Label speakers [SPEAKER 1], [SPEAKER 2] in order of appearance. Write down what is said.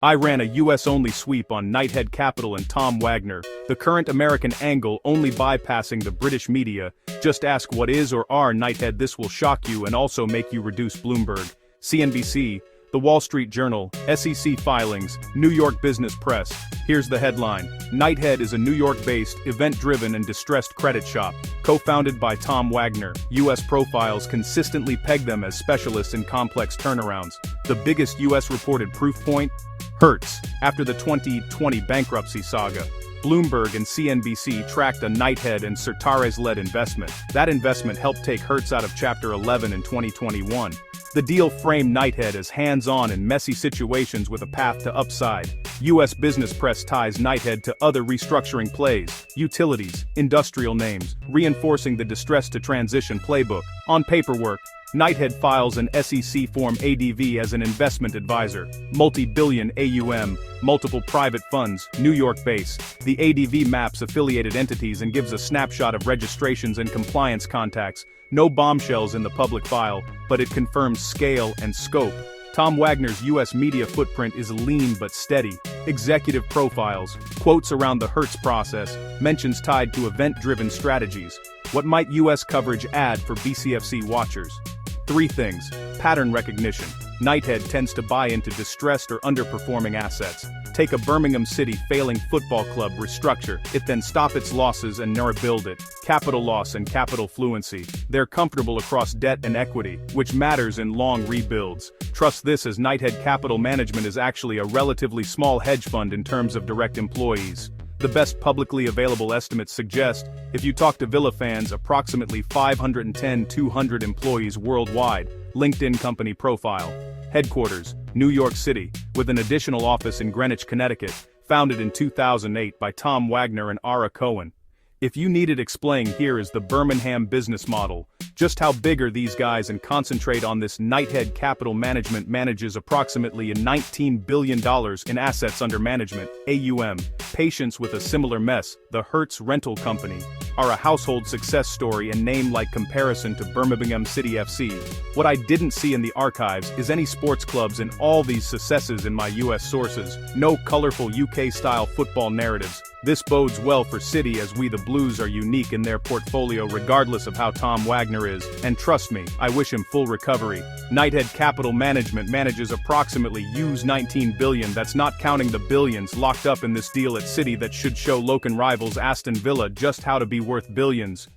[SPEAKER 1] I ran a US-only sweep on Knighthead Capital and Tom Wagner, the current American angle only bypassing the British media. Just ask what is or are Knighthead. This will shock you and also make you reduce Bloomberg, CNBC, The Wall Street Journal, SEC filings, New York Business Press. Here's the headline. Knighthead is a New York-based, event-driven and distressed credit shop, co-founded by Tom Wagner. U.S. profiles consistently peg them as specialists in complex turnarounds. The biggest U.S. reported proof point? Hertz. After the 2020 bankruptcy saga, Bloomberg and CNBC tracked a Knighthead and Certares-led investment. That investment helped take Hertz out of Chapter 11 in 2021. The deal framed Knighthead as hands-on in messy situations with a path to upside. U.S. business press ties Knighthead to other restructuring plays, utilities, industrial names, reinforcing the distress-to-transition playbook. On paperwork, Knighthead files an SEC Form ADV as an investment advisor, multi-billion AUM, multiple private funds, New York base. The ADV maps affiliated entities and gives a snapshot of registrations and compliance contacts. No bombshells in the public file, but it confirms scale and scope. Tom Wagner's U.S. media footprint is lean but steady. Executive profiles, quotes around the Hertz process, mentions tied to event-driven strategies. What might U.S. coverage add for BCFC watchers? 3 things. Pattern recognition. Knighthead tends to buy into distressed or underperforming assets. Take a Birmingham City failing football club, restructure it, then stop its losses and rebuild it. Capital loss and capital fluency. They're comfortable across debt and equity, which matters in long rebuilds. Trust this, as Knighthead Capital Management is actually a relatively small hedge fund in terms of direct employees. The best publicly available estimates suggest, if you talk to Villa fans, approximately 510-200 employees worldwide. LinkedIn company profile. Headquarters, New York City, with an additional office in Greenwich, Connecticut, founded in 2008 by Tom Wagner and Ara Cohen. If you needed explaining, here is the Birmingham business model. Just how big are these guys, and concentrate on this. Knighthead Capital Management manages approximately $19 billion in assets under management, AUM. Patients with a similar mess, the Hertz Rental Company, are a household success story and name-like comparison to Birmingham City FC. What I didn't see in the archives is any sports clubs in all these successes in my US sources. No colorful UK-style football narratives. This bodes well for City, as we the Blues are unique in their portfolio regardless of how Tom Wagner is, and trust me, I wish him full recovery. Knighthead Capital Management manages approximately $19 billion. That's not counting the billions locked up in this deal at City that should show local rivals Aston Villa just how to be worth billions.